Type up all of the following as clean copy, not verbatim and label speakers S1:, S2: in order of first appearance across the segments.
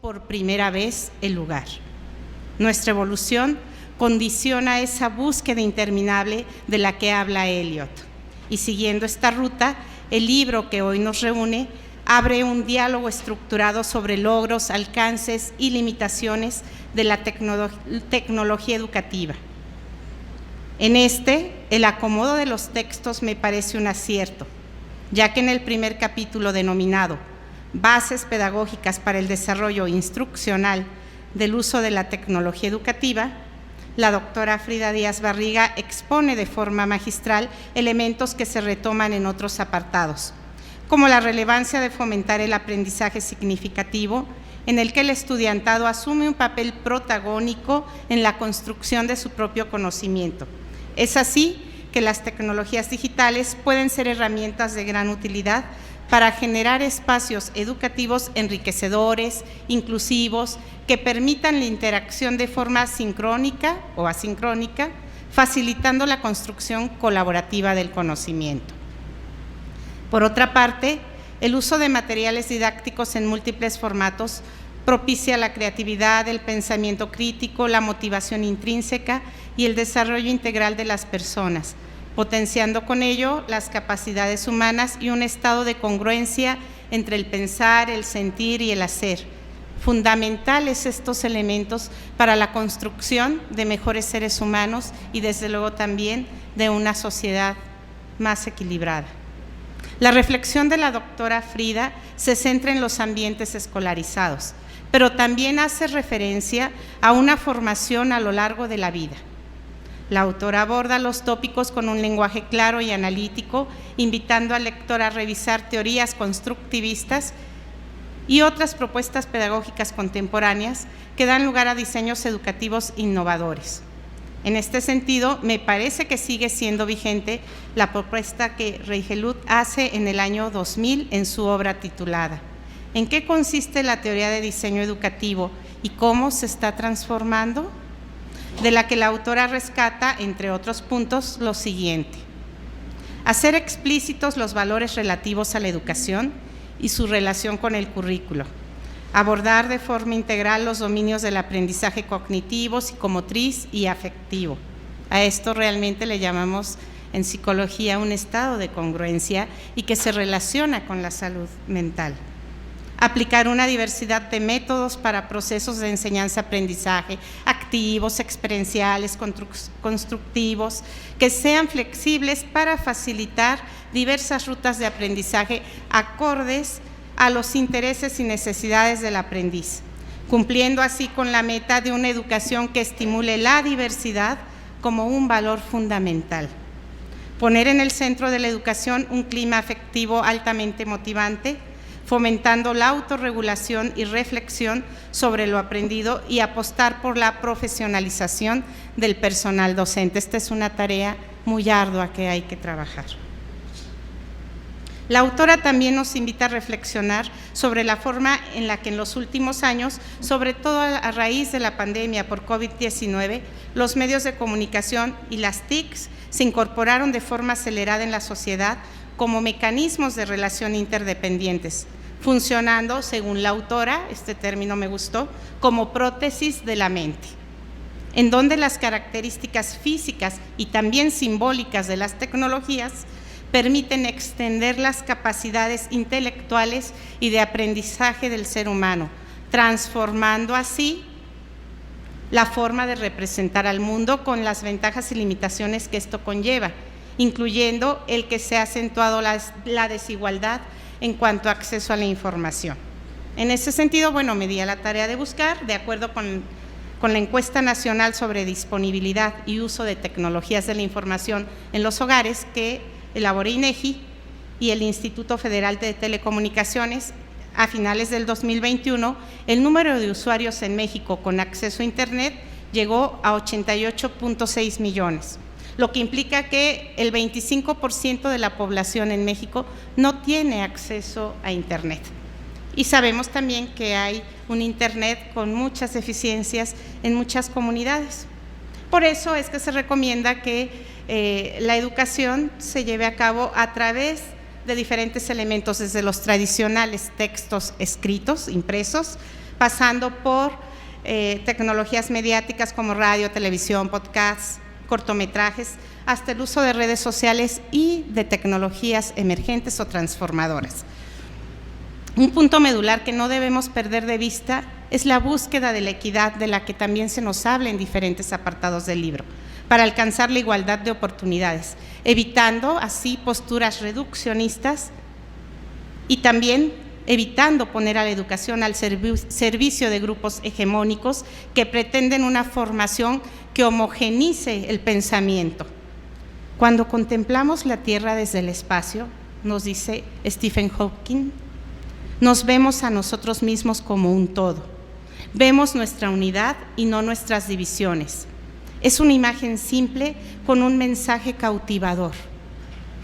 S1: Por primera vez el lugar. Nuestra evolución condiciona esa búsqueda interminable de la que habla Eliot. Y siguiendo esta ruta, el libro que hoy nos reúne abre un diálogo estructurado sobre logros, alcances y limitaciones de la tecnología educativa. En el acomodo de los textos me parece un acierto, ya que en el primer capítulo denominado Bases pedagógicas para el desarrollo instruccional del uso de la tecnología educativa, la doctora Frida Díaz Barriga expone de forma magistral elementos que se retoman en otros apartados, como la relevancia de fomentar el aprendizaje significativo, en el que el estudiantado asume un papel protagónico en la construcción de su propio conocimiento. Es así que las tecnologías digitales pueden ser herramientas de gran utilidad para generar espacios educativos enriquecedores, inclusivos, que permitan la interacción de forma sincrónica o asincrónica, facilitando la construcción colaborativa del conocimiento. Por otra parte, el uso de materiales didácticos en múltiples formatos propicia la creatividad, el pensamiento crítico, la motivación intrínseca y el desarrollo integral de las personas, potenciando con ello las capacidades humanas y un estado de congruencia entre el pensar, el sentir y el hacer. Fundamentales estos elementos para la construcción de mejores seres humanos y desde luego también de una sociedad más equilibrada. La reflexión de la doctora Frida se centra en los ambientes escolarizados, pero también hace referencia a una formación a lo largo de la vida. La autora aborda los tópicos con un lenguaje claro y analítico, invitando al lector a revisar teorías constructivistas y otras propuestas pedagógicas contemporáneas que dan lugar a diseños educativos innovadores. En este sentido, me parece que sigue siendo vigente la propuesta que Reicheluth hace en el año 2000 en su obra titulada ¿En qué consiste la teoría de diseño educativo y cómo se está transformando?, de la que la autora rescata, entre otros puntos, lo siguiente: hacer explícitos los valores relativos a la educación y su relación con el currículo, abordar de forma integral los dominios del aprendizaje cognitivo, psicomotriz y afectivo. A esto realmente le llamamos en psicología un estado de congruencia y que se relaciona con la salud mental. Aplicar una diversidad de métodos para procesos de enseñanza-aprendizaje, activos, experienciales, constructivos, que sean flexibles para facilitar diversas rutas de aprendizaje acordes a los intereses y necesidades del aprendiz, cumpliendo así con la meta de una educación que estimule la diversidad como un valor fundamental. Poner en el centro de la educación un clima afectivo altamente motivante, fomentando la autorregulación y reflexión sobre lo aprendido y apostar por la profesionalización del personal docente. Esta es una tarea muy ardua que hay que trabajar. La autora también nos invita a reflexionar sobre la forma en la que en los últimos años, sobre todo a raíz de la pandemia por COVID-19, los medios de comunicación y las TICs se incorporaron de forma acelerada en la sociedad como mecanismos de relación interdependientes, funcionando, según la autora, este término me gustó, como prótesis de la mente, en donde las características físicas y también simbólicas de las tecnologías permiten extender las capacidades intelectuales y de aprendizaje del ser humano, transformando así la forma de representar al mundo con las ventajas y limitaciones que esto conlleva, incluyendo el que se ha acentuado la desigualdad en cuanto a acceso a la información. En ese sentido, me di a la tarea de buscar, de acuerdo con la encuesta nacional sobre disponibilidad y uso de tecnologías de la información en los hogares que elaboró INEGI y el Instituto Federal de Telecomunicaciones, a finales del 2021, el número de usuarios en México con acceso a Internet llegó a 88.6 millones. Lo que implica que el 25% de la población en México no tiene acceso a Internet. Y sabemos también que hay un Internet con muchas deficiencias en muchas comunidades. Por eso es que se recomienda que la educación se lleve a cabo a través de diferentes elementos, desde los tradicionales textos escritos, impresos, pasando por tecnologías mediáticas como radio, televisión, podcasts, cortometrajes, hasta el uso de redes sociales y de tecnologías emergentes o transformadoras. Un punto medular que no debemos perder de vista es la búsqueda de la equidad, de la que también se nos habla en diferentes apartados del libro, para alcanzar la igualdad de oportunidades, evitando así posturas reduccionistas y también evitando poner a la educación al servicio de grupos hegemónicos que pretenden una formación que homogenice el pensamiento. Cuando contemplamos la Tierra desde el espacio, nos dice Stephen Hawking, nos vemos a nosotros mismos como un todo. Vemos nuestra unidad y no nuestras divisiones. Es una imagen simple con un mensaje cautivador.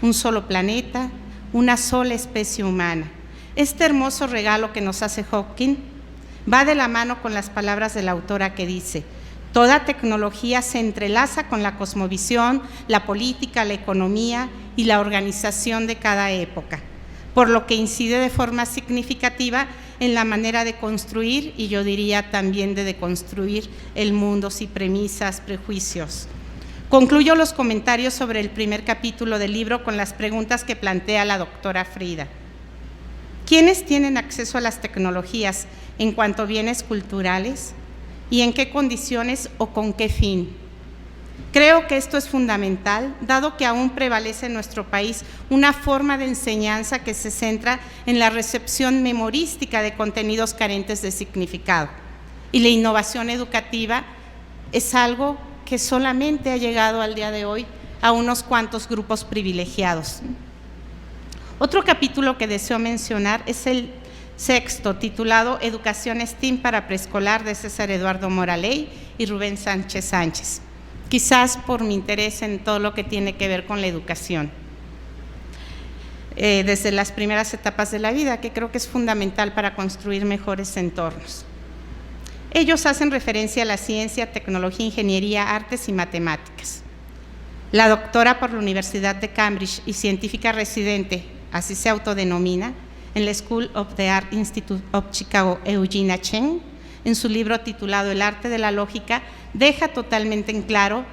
S1: Un solo planeta, una sola especie humana. Este hermoso regalo que nos hace Hawking va de la mano con las palabras de la autora que dice: toda tecnología se entrelaza con la cosmovisión, la política, la economía y la organización de cada época, por lo que incide de forma significativa en la manera de construir, y yo diría también de deconstruir el mundo sin premisas, prejuicios. Concluyo los comentarios sobre el primer capítulo del libro con las preguntas que plantea la doctora Frida. ¿Quiénes tienen acceso a las tecnologías en cuanto a bienes culturales? ¿Y en qué condiciones o con qué fin? Creo que esto es fundamental, dado que aún prevalece en nuestro país una forma de enseñanza que se centra en la recepción memorística de contenidos carentes de significado. Y la innovación educativa es algo que solamente ha llegado al día de hoy a unos cuantos grupos privilegiados. Otro capítulo que deseo mencionar es el sexto, titulado Educación STEAM para preescolar, de César Eduardo Moraley y Rubén Sánchez Sánchez, quizás por mi interés en todo lo que tiene que ver con la educación, desde las primeras etapas de la vida, que creo que es fundamental para construir mejores entornos. Ellos hacen referencia a la ciencia, tecnología, ingeniería, artes y matemáticas. La doctora por la Universidad de Cambridge y científica residente, así se autodenomina, en la School of the Art Institute of Chicago, Eugenia Chen, en su libro titulado El arte de la lógica, deja totalmente en claro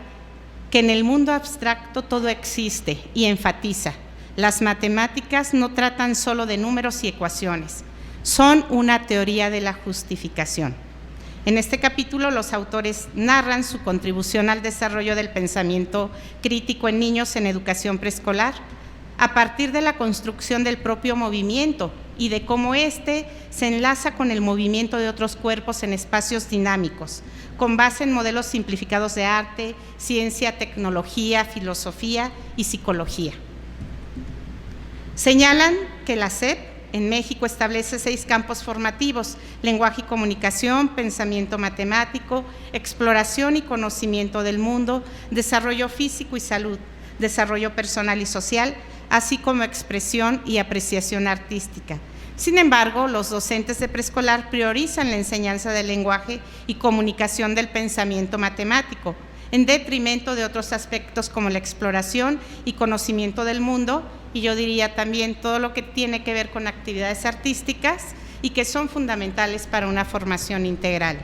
S1: que en el mundo abstracto todo existe y enfatiza: las matemáticas no tratan solo de números y ecuaciones, son una teoría de la justificación. En este capítulo los autores narran su contribución al desarrollo del pensamiento crítico en niños en educación preescolar, a partir de la construcción del propio movimiento y de cómo éste se enlaza con el movimiento de otros cuerpos en espacios dinámicos, con base en modelos simplificados de arte, ciencia, tecnología, filosofía y psicología. Señalan que la SEP en México establece 6 campos formativos: lenguaje y comunicación, pensamiento matemático, exploración y conocimiento del mundo, desarrollo físico y salud, desarrollo personal y social, así como expresión y apreciación artística. Sin embargo, los docentes de preescolar priorizan la enseñanza del lenguaje y comunicación del pensamiento matemático, en detrimento de otros aspectos como la exploración y conocimiento del mundo, y yo diría también todo lo que tiene que ver con actividades artísticas y que son fundamentales para una formación integral.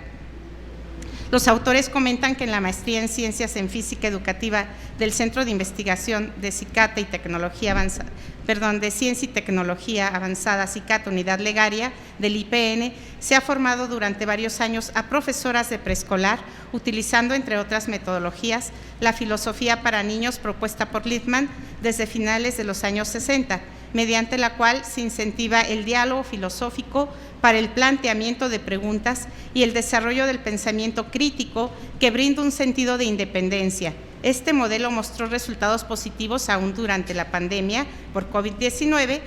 S1: Los autores comentan que en la maestría en Ciencias en Física Educativa del Centro de Investigación de CICATA y Tecnología Avanzada, de Ciencia y Tecnología Avanzada, CICATA, Unidad Legaria del IPN, se ha formado durante varios años a profesoras de preescolar, utilizando, entre otras metodologías, la filosofía para niños propuesta por Littman desde finales de los años 60, mediante la cual se incentiva el diálogo filosófico para el planteamiento de preguntas y el desarrollo del pensamiento crítico que brinda un sentido de independencia. Este modelo mostró resultados positivos aún durante la pandemia por COVID-19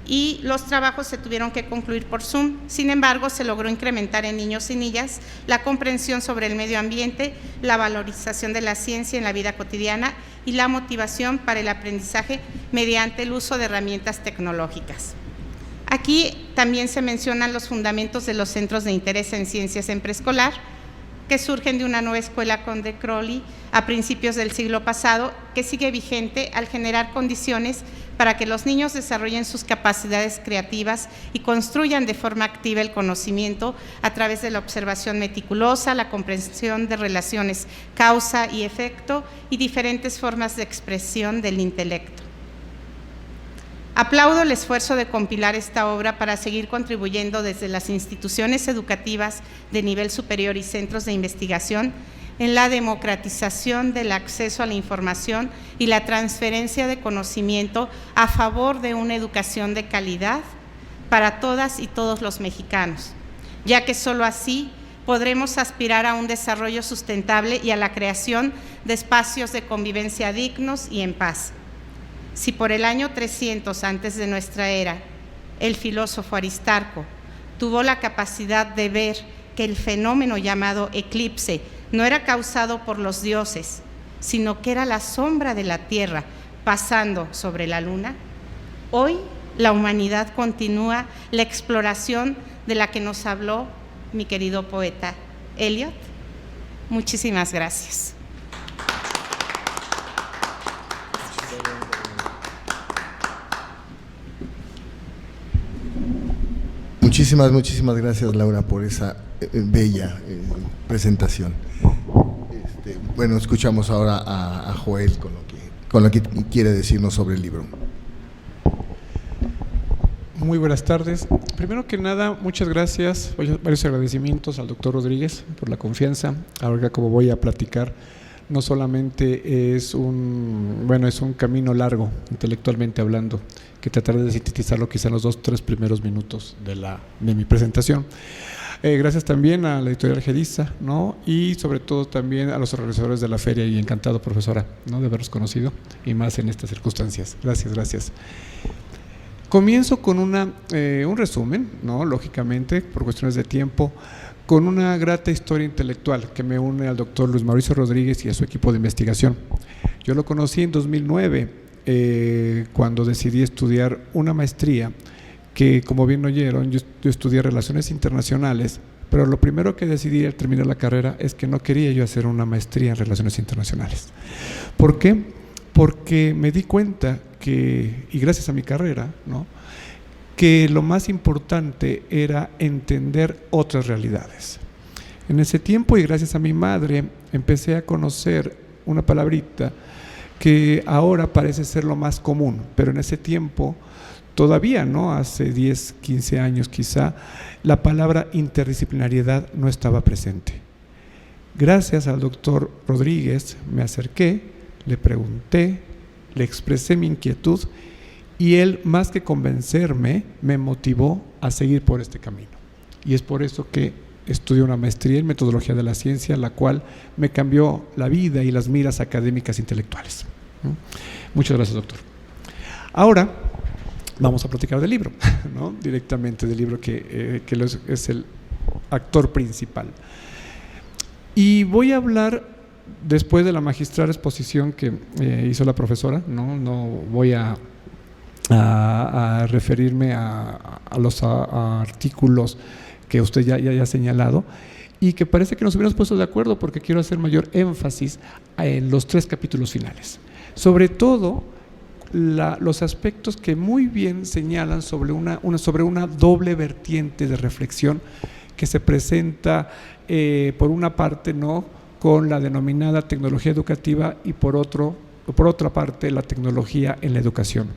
S1: y los trabajos se tuvieron que concluir por Zoom. Sin embargo, se logró incrementar en niños y niñas la comprensión sobre el medio ambiente, la valorización de la ciencia en la vida cotidiana y la motivación para el aprendizaje mediante el uso de herramientas tecnológicas. Aquí también se mencionan los fundamentos de los centros de interés en ciencias en preescolar, que surgen de una nueva escuela con de Crowley a principios del siglo pasado, que sigue vigente al generar condiciones para que los niños desarrollen sus capacidades creativas y construyan de forma activa el conocimiento a través de la observación meticulosa, la comprensión de relaciones causa y efecto y diferentes formas de expresión del intelecto. Aplaudo el esfuerzo de compilar esta obra para seguir contribuyendo desde las instituciones educativas de nivel superior y centros de investigación en la democratización del acceso a la información y la transferencia de conocimiento a favor de una educación de calidad para todas y todos los mexicanos, ya que solo así podremos aspirar a un desarrollo sustentable y a la creación de espacios de convivencia dignos y en paz. Si por el año 300 antes de nuestra era, el filósofo Aristarco tuvo la capacidad de ver que el fenómeno llamado eclipse no era causado por los dioses, sino que era la sombra de la Tierra pasando sobre la Luna, hoy la humanidad continúa la exploración de la que nos habló mi querido poeta Eliot. Muchísimas gracias.
S2: Muchísimas gracias, Laura, por esa bella presentación. Bueno, escuchamos ahora a Joel con lo que quiere decirnos sobre el libro.
S3: Muy buenas tardes. Primero que nada, muchas gracias, varios agradecimientos al doctor Rodríguez por la confianza. Ahora, como voy a platicar, no solamente es un camino largo, intelectualmente hablando, que trataré de sintetizarlo quizá en los 2-3 primeros minutos de mi presentación. Gracias también a la editorial Gediza, ¿no? Y sobre todo también a los organizadores de la feria, y encantado, profesora, ¿no?, de haberlos conocido, y más en estas circunstancias. Gracias. Comienzo con un resumen, ¿no?, lógicamente, por cuestiones de tiempo, con una grata historia intelectual que me une al doctor Luis Mauricio Rodríguez y a su equipo de investigación. Yo lo conocí en 2009, cuando decidí estudiar una maestría que, como bien oyeron, yo estudié Relaciones Internacionales, pero lo primero que decidí al terminar la carrera es que no quería yo hacer una maestría en Relaciones Internacionales. ¿Por qué? Porque me di cuenta que, y gracias a mi carrera, ¿no?, que lo más importante era entender otras realidades. En ese tiempo, y gracias a mi madre, empecé a conocer una palabrita que ahora parece ser lo más común, pero en ese tiempo todavía, ¿no?, hace 10, 15 años quizá, la palabra interdisciplinariedad no estaba presente. Gracias al doctor Rodríguez me acerqué, le pregunté, le expresé mi inquietud, y él, más que convencerme, me motivó a seguir por este camino. Y es por eso que estudié una maestría en metodología de la ciencia, la cual me cambió la vida y las miras académicas intelectuales. Muchas gracias, doctor. Ahora vamos a platicar del libro, ¿no?, directamente del libro que es el actor principal. Y voy a hablar después de la magistral exposición que hizo la profesora, no voy a referirme a los artículos que usted ya ha señalado, y que parece que nos hubiéramos puesto de acuerdo, porque quiero hacer mayor énfasis en los 3 capítulos finales, sobre todo los aspectos que muy bien señalan sobre una doble vertiente de reflexión que se presenta por una parte, ¿no?, con la denominada tecnología educativa, y por otra parte la tecnología en la educación,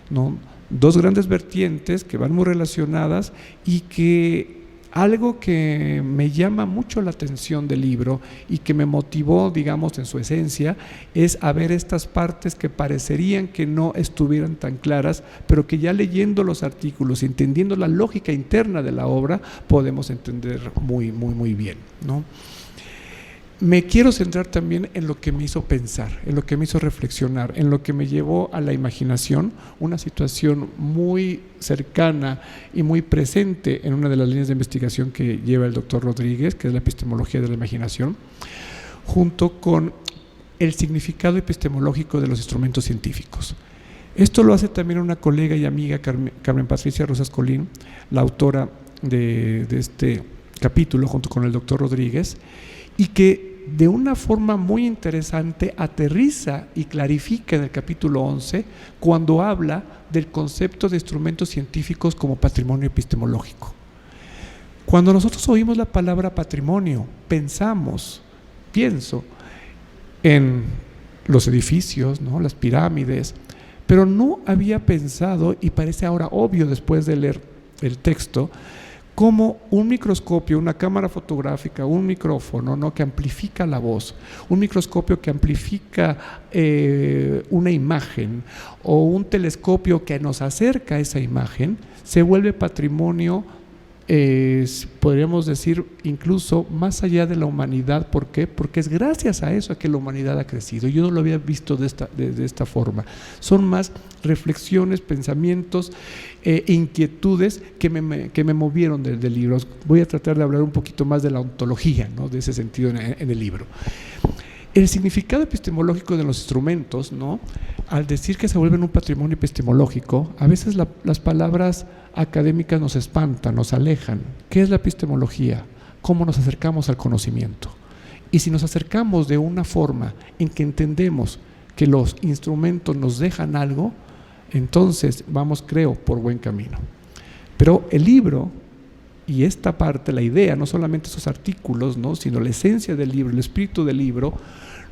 S3: ¿no? 2 grandes vertientes que van muy relacionadas, y que algo que me llama mucho la atención del libro y que me motivó, digamos, en su esencia, es a ver estas partes que parecerían que no estuvieran tan claras, pero que ya leyendo los artículos y entendiendo la lógica interna de la obra podemos entender muy bien, ¿no? Me quiero centrar también en lo que me hizo pensar, en lo que me hizo reflexionar, en lo que me llevó a la imaginación, una situación muy cercana y muy presente en una de las líneas de investigación que lleva el doctor Rodríguez, que es la epistemología de la imaginación, junto con el significado epistemológico de los instrumentos científicos. Esto lo hace también una colega y amiga, Carmen Patricia Rosas Colín, la autora de este capítulo, junto con el doctor Rodríguez, y que de una forma muy interesante aterriza y clarifica en el capítulo 11 cuando habla del concepto de instrumentos científicos como patrimonio epistemológico. Cuando nosotros oímos la palabra patrimonio, pienso en los edificios, ¿no?, las pirámides, pero no había pensado, y parece ahora obvio después de leer el texto, como un microscopio, una cámara fotográfica, un micrófono, ¿no?, que amplifica la voz, un microscopio que amplifica una imagen, o un telescopio que nos acerca a esa imagen, se vuelve patrimonio, podríamos decir, incluso más allá de la humanidad. ¿Por qué? Porque es gracias a eso a que la humanidad ha crecido. Yo no lo había visto de esta forma. Son más reflexiones, pensamientos, inquietudes que me movieron del libro. Voy a tratar de hablar un poquito más de la ontología, ¿no?, de ese sentido en el libro. El significado epistemológico de los instrumentos, ¿no?, al decir que se vuelven un patrimonio epistemológico, a veces las palabras académicas nos espantan, nos alejan. ¿Qué es la epistemología? ¿Cómo nos acercamos al conocimiento? Y si nos acercamos de una forma en que entendemos que los instrumentos nos dejan algo, entonces vamos, creo, por buen camino. Pero el libro y esta parte, la idea, no solamente esos artículos, ¿no?, sino la esencia del libro, el espíritu del libro,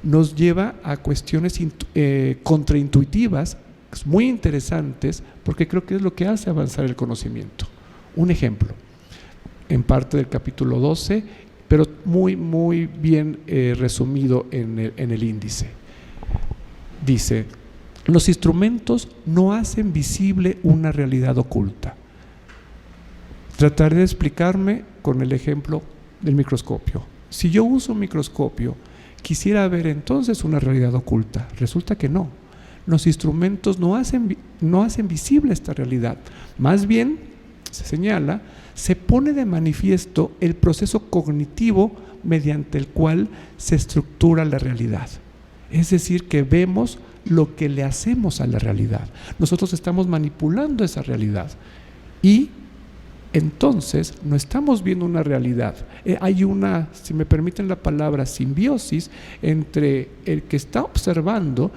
S3: nos lleva a cuestiones contraintuitivas, muy interesantes, porque creo que es lo que hace avanzar el conocimiento. Un ejemplo, en parte del capítulo 12, pero muy, muy bien resumido en el índice. Dice: los instrumentos no hacen visible una realidad oculta. Trataré de explicarme con el ejemplo del microscopio. Si yo uso un microscopio, quisiera ver entonces una realidad oculta. Resulta que no. Los instrumentos no hacen visible esta realidad. Más bien, se señala, se pone de manifiesto el proceso cognitivo mediante el cual se estructura la realidad. Es decir, que vemos lo que le hacemos a la realidad. Nosotros estamos manipulando esa realidad y entonces no estamos viendo una realidad. Hay una, si me permiten la palabra, simbiosis entre el que está observando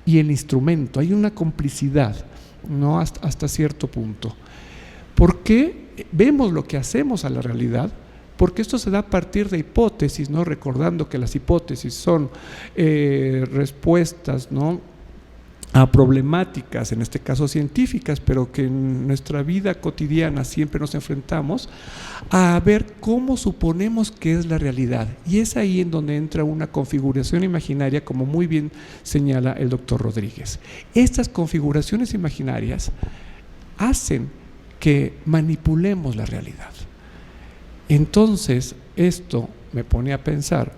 S3: y el instrumento. Hay una complicidad, ¿no?, hasta cierto punto. ¿Por qué vemos lo que hacemos a la realidad? Porque esto se da a partir de hipótesis, ¿no?, recordando que las hipótesis son respuestas, ¿no?, a problemáticas, en este caso científicas, pero que en nuestra vida cotidiana siempre nos enfrentamos a ver cómo suponemos que es la realidad. Y es ahí en donde entra una configuración imaginaria, como muy bien señala el doctor Rodríguez. Estas configuraciones imaginarias hacen que manipulemos la realidad. Entonces, esto me pone a pensar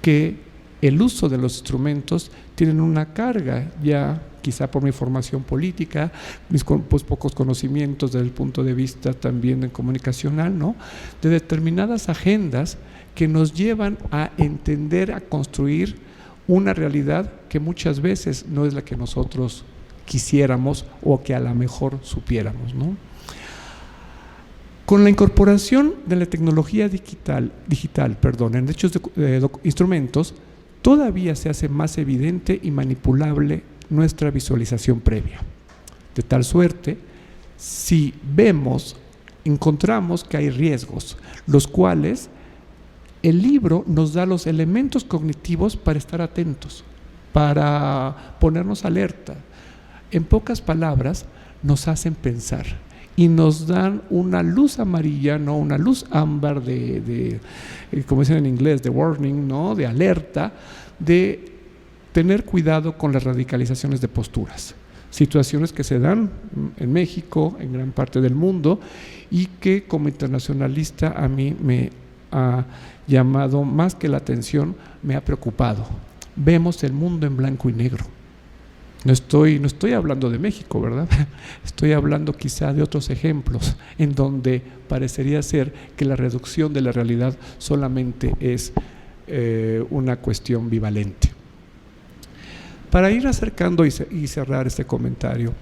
S3: que el uso de los instrumentos tienen una carga, ya quizá por mi formación política, mis pocos conocimientos desde el punto de vista también comunicacional, ¿no?, de determinadas agendas que nos llevan a entender, a construir una realidad que muchas veces no es la que nosotros quisiéramos o que a lo mejor supiéramos, ¿no? Con la incorporación de la tecnología digital, en hechos de instrumentos, todavía se hace más evidente y manipulable nuestra visualización previa. De tal suerte, si vemos, encontramos que hay riesgos, los cuales el libro nos da los elementos cognitivos para estar atentos, para ponernos alerta. En pocas palabras, nos hacen pensar y nos dan una luz amarilla, no, una luz ámbar de como dicen en inglés, de warning, ¿no?, de alerta, de tener cuidado con las radicalizaciones de posturas, situaciones que se dan en México, en gran parte del mundo, y que como internacionalista a mí me ha llamado más que la atención, me ha preocupado. Vemos el mundo en blanco y negro. No estoy hablando de México, ¿verdad? Estoy hablando quizá de otros ejemplos en donde parecería ser que la reducción de la realidad solamente es una cuestión bivalente. Para ir acercando y cerrar este comentario,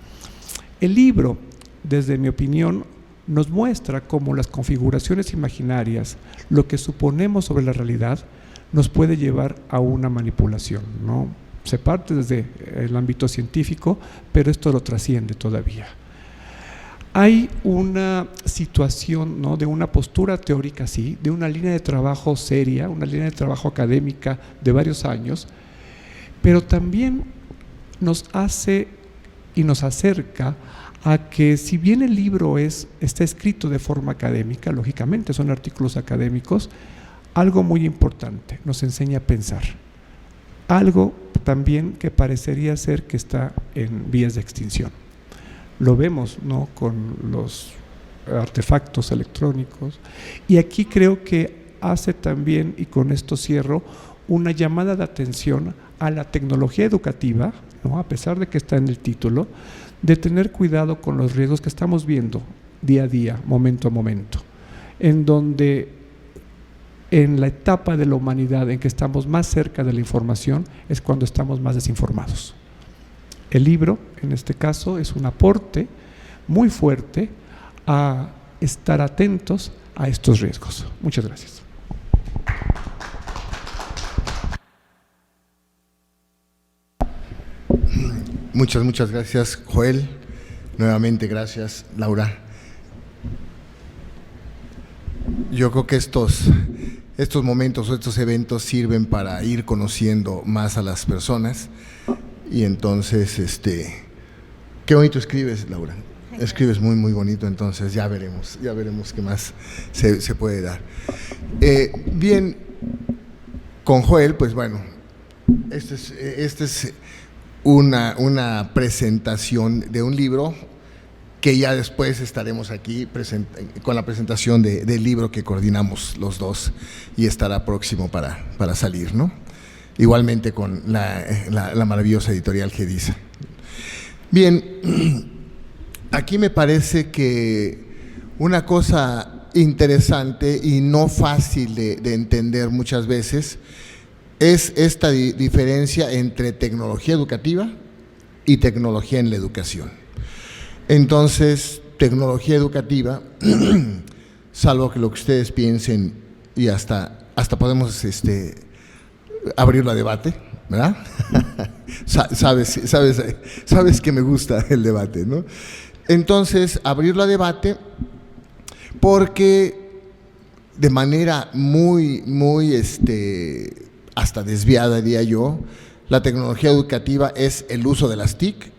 S3: el libro, desde mi opinión, nos muestra cómo las configuraciones imaginarias, lo que suponemos sobre la realidad, nos puede llevar a una manipulación, ¿no? Se parte desde el ámbito científico, pero esto lo trasciende todavía. Hay una situación, ¿no?, de una postura teórica, sí, de una línea de trabajo seria, una línea de trabajo académica de varios años, pero también nos hace y nos acerca a que, si bien el libro está escrito de forma académica, lógicamente son artículos académicos, algo muy importante, nos enseña a pensar. Algo también que parecería ser que está en vías de extinción. Lo vemos, ¿no?, con los artefactos electrónicos. Y aquí creo que hace también, y con esto cierro, una llamada de atención a la tecnología educativa, ¿no?, a pesar de que está en el título, de tener cuidado con los riesgos que estamos viendo día a día, momento a momento, en donde en la etapa de la humanidad en que estamos más cerca de la información es cuando estamos más desinformados. El libro, en este caso, es un aporte muy fuerte a estar atentos a estos riesgos. Muchas gracias.
S2: Muchas gracias, Joel. Nuevamente, gracias, Laura. Yo creo que estos momentos o estos eventos sirven para ir conociendo más a las personas. Y entonces, qué bonito escribes, Laura. Escribes muy, muy bonito, entonces ya veremos qué más se puede dar. Bien, con Joel, pues bueno, este es una presentación de un libro que ya después estaremos aquí con la presentación del libro que coordinamos los dos y estará próximo para salir, ¿no? Igualmente con la maravillosa editorial Gedisa. Bien, aquí me parece que una cosa interesante y no fácil de entender muchas veces es esta diferencia entre tecnología educativa y tecnología en la educación. Entonces, tecnología educativa, salvo que lo que ustedes piensen, y hasta podemos abrirlo a debate, ¿verdad? Sabes que me gusta el debate, ¿no? Entonces, abrirlo a debate porque de manera muy hasta desviada, diría yo, la tecnología educativa es el uso de las TIC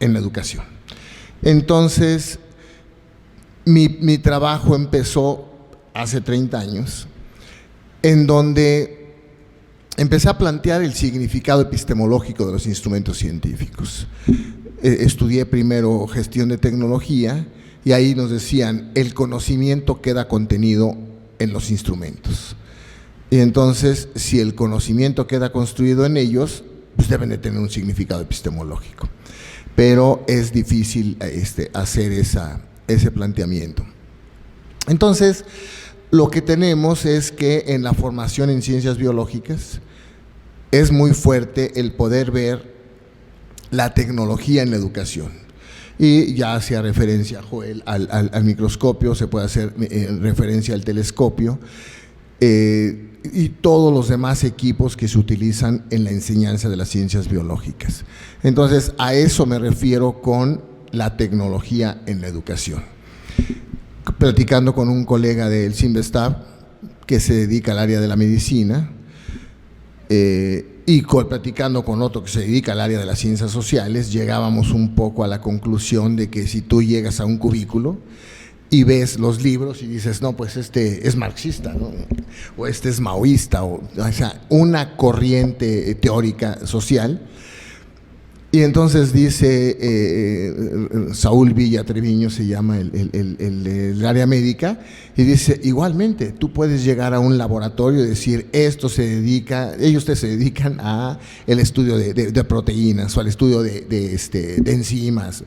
S2: en la educación. Entonces, mi trabajo empezó hace 30 años, en donde empecé a plantear el significado epistemológico de los instrumentos científicos. Estudié primero gestión de tecnología y ahí nos decían, el conocimiento queda contenido en los instrumentos. Y entonces, si el conocimiento queda construido en ellos, pues deben de tener un significado epistemológico. Pero es difícil hacer ese planteamiento. Entonces, lo que tenemos es que en la formación en ciencias biológicas es muy fuerte el poder ver la tecnología en la educación. Y ya hacía referencia, Joel, al microscopio, se puede hacer referencia al telescopio, y todos los demás equipos que se utilizan en la enseñanza de las ciencias biológicas. Entonces, a eso me refiero con la tecnología en la educación. Platicando con un colega del CIMBESTAB que se dedica al área de la medicina, y platicando con otro que se dedica al área de las ciencias sociales, llegábamos un poco a la conclusión de que si tú llegas a un cubículo y ves los libros y dices, no, pues este es marxista, ¿no?, o este es maoísta, o sea, una corriente teórica social. Y entonces dice Saúl Villa Treviño, se llama el área médica, y dice, igualmente, tú puedes llegar a un laboratorio y decir, ellos se dedican a el estudio de proteínas o al estudio de enzimas,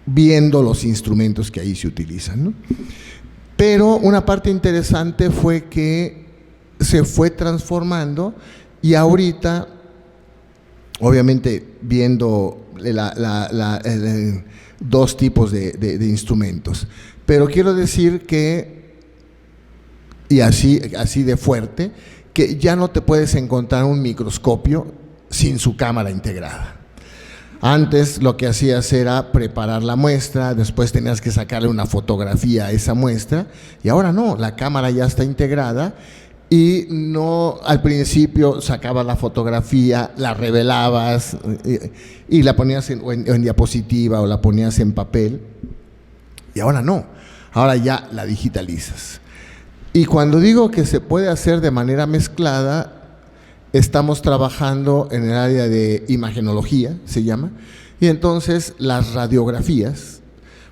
S2: viendo los instrumentos que ahí se utilizan, ¿no? Pero una parte interesante fue que se fue transformando y ahorita, obviamente viendo dos tipos de instrumentos. Pero quiero decir que, y así de fuerte, que ya no te puedes encontrar un microscopio sin su cámara integrada. Antes lo que hacías era preparar la muestra, después tenías que sacarle una fotografía a esa muestra, y ahora no, la cámara ya está integrada y no al principio sacabas la fotografía, la revelabas y la ponías en diapositiva o la ponías en papel, y ahora no, ahora ya la digitalizas. Y cuando digo que se puede hacer de manera mezclada, estamos trabajando en el área de imagenología, se llama, y entonces las radiografías,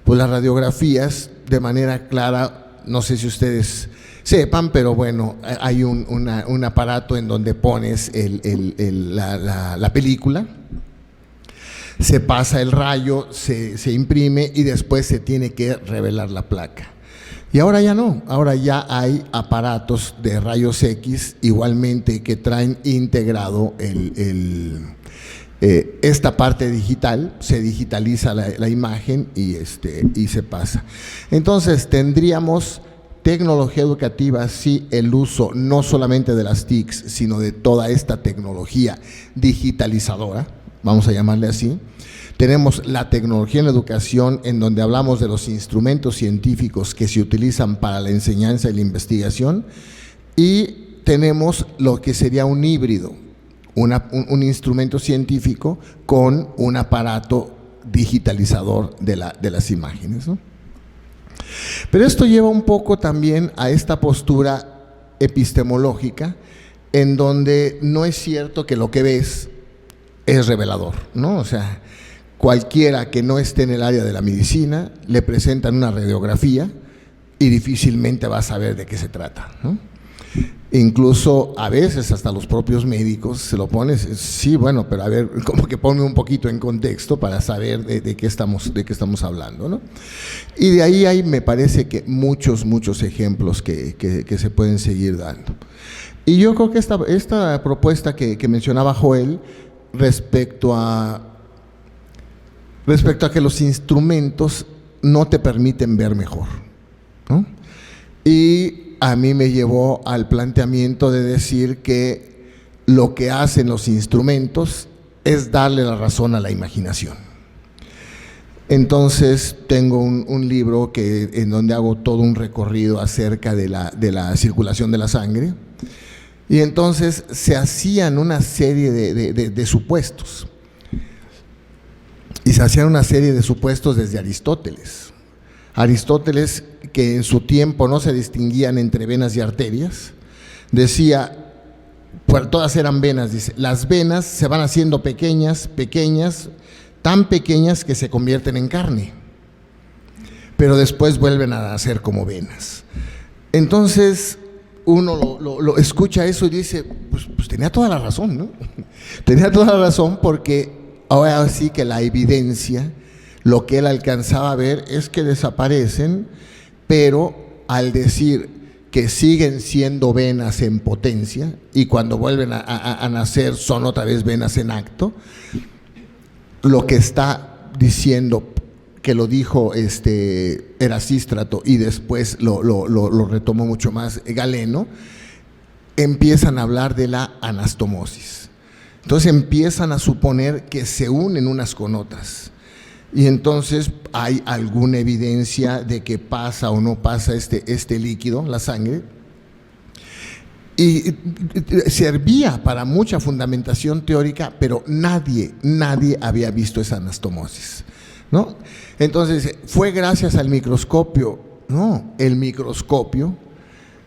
S2: pues las radiografías de manera clara, no sé si ustedes sepan, pero bueno, hay un aparato en donde pones la película, se pasa el rayo, se imprime y después se tiene que revelar la placa. Y ahora ya no, ahora ya hay aparatos de rayos X igualmente que traen integrado esta parte digital, se digitaliza la imagen y se pasa. Entonces tendríamos tecnología educativa, sí, el uso no solamente de las TICs, sino de toda esta tecnología digitalizadora, vamos a llamarle así. Tenemos la tecnología en la educación, en donde hablamos de los instrumentos científicos que se utilizan para la enseñanza y la investigación, y tenemos lo que sería un híbrido, un instrumento científico con un aparato digitalizador de las imágenes, ¿no? Pero esto lleva un poco también a esta postura epistemológica, en donde no es cierto que lo que ves es revelador, ¿no? O sea, cualquiera que no esté en el área de la medicina, le presentan una radiografía y difícilmente va a saber de qué se trata, ¿no? Incluso a veces hasta los propios médicos se lo pones, sí, bueno, pero a ver, como que ponme un poquito en contexto para saber de qué estamos hablando, ¿no? Y de ahí hay, me parece que muchos ejemplos que se pueden seguir dando. Y yo creo que esta propuesta que mencionaba Joel respecto a que los instrumentos no te permiten ver mejor, ¿no? Y a mí me llevó al planteamiento de decir que lo que hacen los instrumentos es darle la razón a la imaginación. Entonces tengo un libro en donde hago todo un recorrido acerca de la circulación de la sangre, y entonces se hacían una serie de supuestos. Y se hacían una serie de supuestos desde Aristóteles. Aristóteles, que en su tiempo no se distinguían entre venas y arterias, decía, pues todas eran venas, dice, las venas se van haciendo pequeñas, tan pequeñas que se convierten en carne, pero después vuelven a nacer como venas. Entonces uno lo escucha eso y dice, pues tenía toda la razón, ¿no? Tenía toda la razón, porque ahora sí que la evidencia, lo que él alcanzaba a ver es que desaparecen, pero al decir que siguen siendo venas en potencia y cuando vuelven a nacer son otra vez venas en acto, lo que está diciendo, que lo dijo Erasístrato y después lo retomó mucho más Galeno, empiezan a hablar de la anastomosis. Entonces empiezan a suponer que se unen unas con otras, y entonces hay alguna evidencia de que pasa o no pasa este líquido, la sangre, y servía para mucha fundamentación teórica, pero nadie había visto esa anastomosis, ¿no? Entonces fue gracias al microscopio. No, el microscopio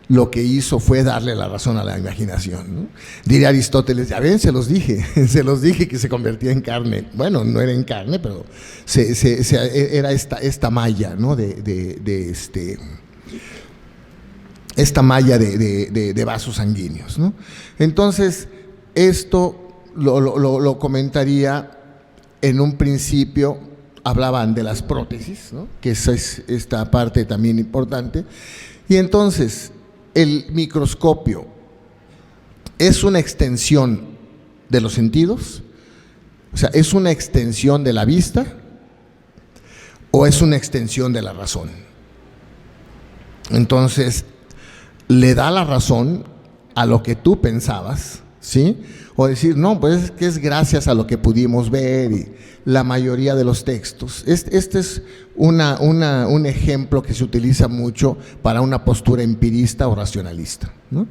S2: lo que hizo fue darle la razón a la imaginación, ¿no? Diría Aristóteles, ya ven, se los dije que se convertía en carne. Bueno, no era en carne, pero era esta malla, ¿no? Esta malla de vasos sanguíneos, ¿no? Entonces, esto lo comentaría en un principio. Hablaban de las prótesis, ¿no? Que esa es esta parte también importante. Y entonces, el microscopio es una extensión de los sentidos, o sea, es una extensión de la vista o es una extensión de la razón. Entonces, le da la razón a lo que tú pensabas, ¿sí? O decir, no, pues es que es gracias a lo que pudimos ver y la mayoría de los textos. Este es un ejemplo que se utiliza mucho para una postura empirista o racionalista, ¿no?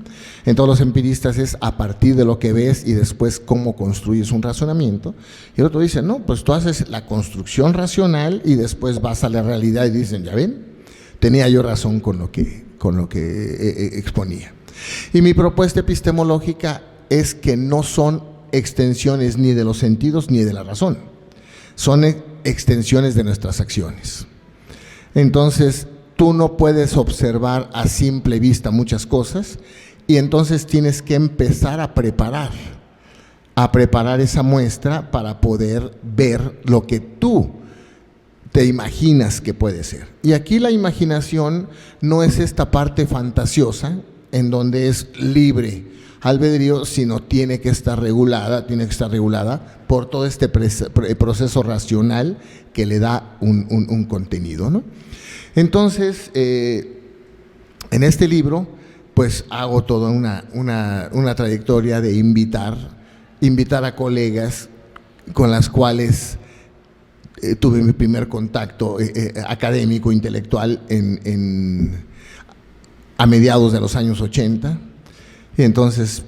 S2: En todos los empiristas es a partir de lo que ves y después cómo construyes un razonamiento. Y el otro dice, no, pues tú haces la construcción racional y después vas a la realidad y dicen, ya ven, tenía yo razón con lo que exponía. Y mi propuesta epistemológica es que no son extensiones ni de los sentidos ni de la razón, son extensiones de nuestras acciones. Entonces, tú no puedes observar a simple vista muchas cosas y entonces tienes que empezar a preparar esa muestra para poder ver lo que tú te imaginas que puede ser. Y aquí la imaginación no es esta parte fantasiosa en donde es libre albedrío, sino tiene que estar regulada por todo este proceso racional que le da un contenido, ¿no? Entonces, en este libro, pues hago toda una trayectoria de invitar a colegas con las cuales tuve mi primer contacto académico, intelectual a mediados de los años 80. Y entonces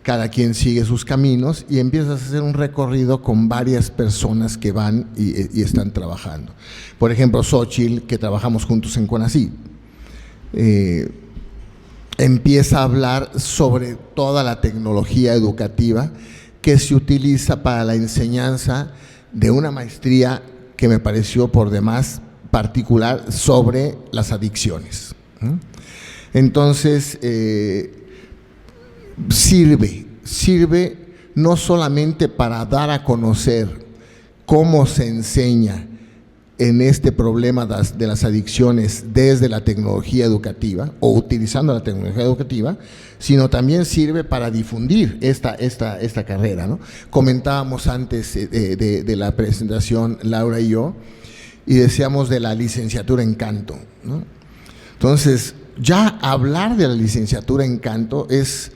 S2: cada quien sigue sus caminos y empiezas a hacer un recorrido con varias personas que van y están trabajando. Por ejemplo, Xochitl, que trabajamos juntos en CONACYT, empieza a hablar sobre toda la tecnología educativa que se utiliza para la enseñanza de una maestría que me pareció por demás particular sobre las adicciones. Entonces, sirve no solamente para dar a conocer cómo se enseña en este problema de las adicciones desde la tecnología educativa o utilizando la tecnología educativa, sino también sirve para difundir esta carrera, ¿no? Comentábamos antes de la presentación, Laura y yo, y decíamos de la licenciatura en canto, ¿no? Entonces, ya hablar de la licenciatura en canto es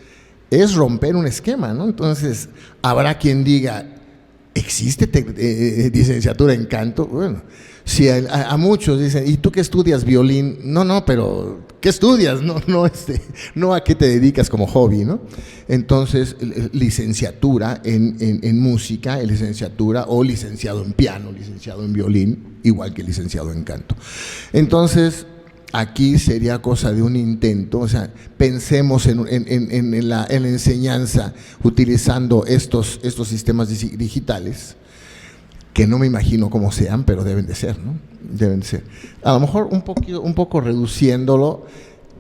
S2: romper un esquema, ¿no? Entonces, habrá quien diga, ¿existe licenciatura en canto? Bueno, si a muchos dicen, ¿y tú qué estudias violín? No, pero ¿qué estudias? No a qué te dedicas como hobby, ¿no? Entonces, licenciatura en música, licenciatura o licenciado en piano, licenciado en violín, igual que licenciado en canto. Entonces, aquí sería cosa de un intento, o sea, pensemos en la enseñanza utilizando estos sistemas digitales, que no me imagino cómo sean, pero deben de ser, ¿no? Deben de ser. A lo mejor un poco reduciéndolo,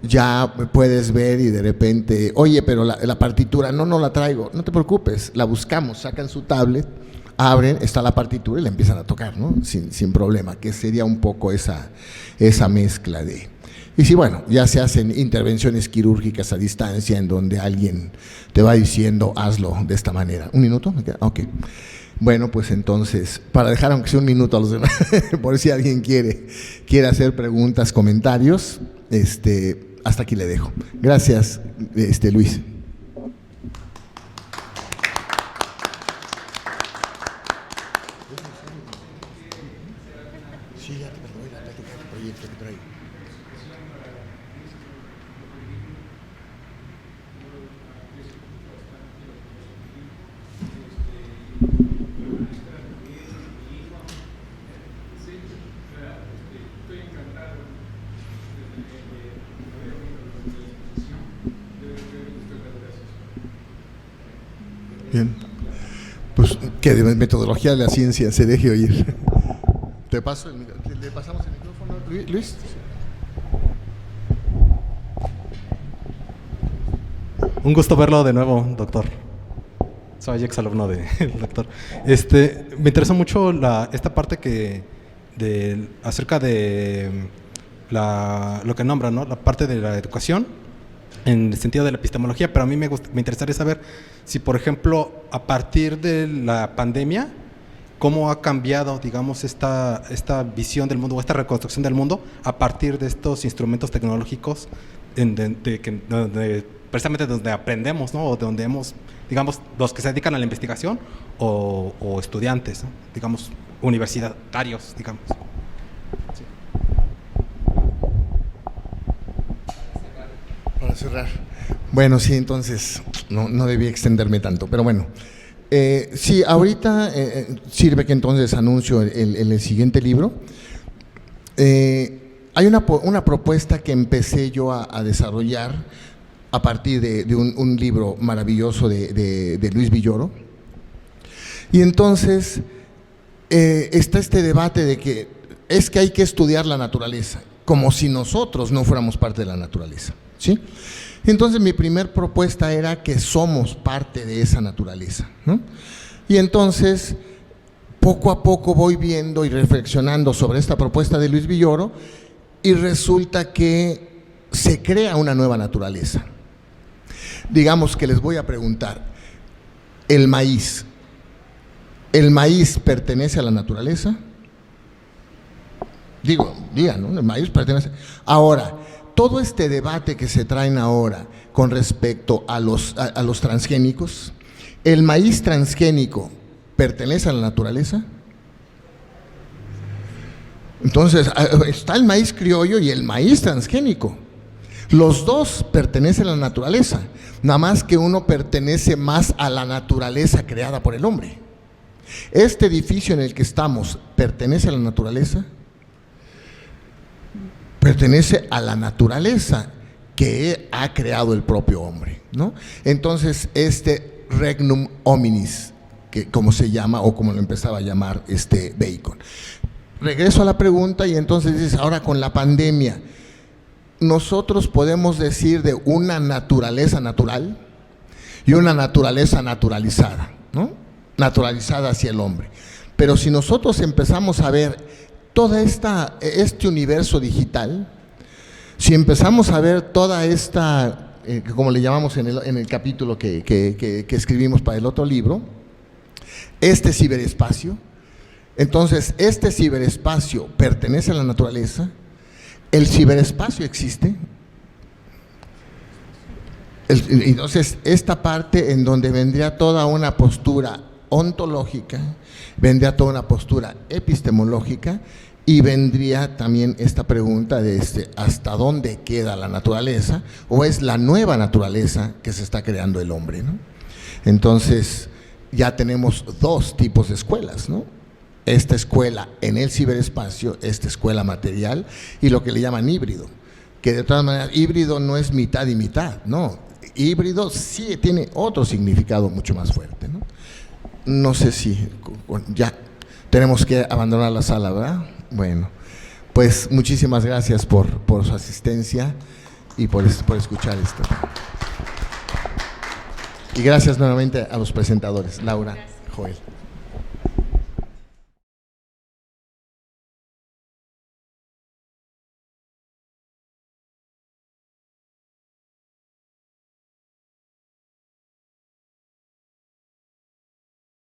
S2: ya puedes ver y de repente, oye, pero la partitura, no la traigo, no te preocupes, la buscamos, sacan su tablet, abren, está la partitura y la empiezan a tocar, ¿no? Sin problema, que sería un poco esa mezcla de... Y sí, bueno, ya se hacen intervenciones quirúrgicas a distancia en donde alguien te va diciendo, hazlo de esta manera. ¿Un minuto? Ok. Bueno, pues entonces, para dejar aunque sea un minuto a los demás, por si alguien quiere hacer preguntas, comentarios, hasta aquí le dejo. Gracias, Luis. Sí, ya te perdoné la plática del proyecto que traigo. Bien, pues que de metodología de la ciencia se deje oír. ¿Le pasamos el micrófono, Luis?
S4: Un gusto verlo de nuevo, doctor. Soy exalumno del doctor. Me interesa mucho esta parte acerca de lo que nombra, ¿no? La parte de la educación en el sentido de la epistemología, pero a mí me interesaría saber si, por ejemplo, a partir de la pandemia, cómo ha cambiado, digamos, esta visión del mundo o esta reconstrucción del mundo a partir de estos instrumentos tecnológicos precisamente donde aprendemos, ¿no? O donde hemos, digamos, los que se dedican a la investigación o estudiantes, ¿no? Digamos, universitarios, digamos. Sí.
S2: Para cerrar. Bueno, sí, entonces no debí extenderme tanto, pero bueno. Sí, ahorita sirve que entonces anuncio el siguiente libro. Hay una propuesta que empecé yo a desarrollar a partir de un libro maravilloso de Luis Villoro. Y entonces está este debate de que es que hay que estudiar la naturaleza, como si nosotros no fuéramos parte de la naturaleza, ¿sí? Entonces mi primer propuesta era que somos parte de esa naturaleza, ¿no? Y entonces poco a poco voy viendo y reflexionando sobre esta propuesta de Luis Villoro y resulta que se crea una nueva naturaleza. Digamos que les voy a preguntar, ¿el maíz pertenece a la naturaleza? Digan, ¿no? El maíz pertenece. Ahora, todo este debate que se traen ahora con respecto a los transgénicos, ¿el maíz transgénico pertenece a la naturaleza? Entonces, está el maíz criollo y el maíz transgénico. Los dos pertenecen a la naturaleza, nada más que uno pertenece más a la naturaleza creada por el hombre. ¿Este edificio en el que estamos pertenece a la naturaleza? Pertenece a la naturaleza que ha creado el propio hombre, ¿no? Entonces, este regnum hominis, que como se llama o como lo empezaba a llamar Bacon. Regreso a la pregunta y entonces dices, ahora con la pandemia, nosotros podemos decir de una naturaleza natural y una naturaleza naturalizada, ¿no? Naturalizada hacia el hombre. Pero si nosotros empezamos a ver todo este universo digital, si empezamos a ver toda esta, como le llamamos en el capítulo que escribimos para el otro libro, este ciberespacio, entonces este ciberespacio pertenece a la naturaleza, el ciberespacio existe, entonces esta parte en donde vendría toda una postura ontológica, vendría toda una postura epistemológica y vendría también esta pregunta de ¿hasta dónde queda la naturaleza? ¿O es la nueva naturaleza que se está creando el hombre, ¿no? Entonces ya tenemos dos tipos de escuelas, ¿no? Esta escuela en el ciberespacio, esta escuela material y lo que le llaman híbrido, que de todas maneras híbrido no es mitad y mitad, no, híbrido sí tiene otro significado mucho más fuerte, ¿no? No sé si ya tenemos que abandonar la sala, ¿verdad? Bueno, pues muchísimas gracias por su asistencia y por escuchar esto. Y gracias nuevamente a los presentadores, Laura, Joel.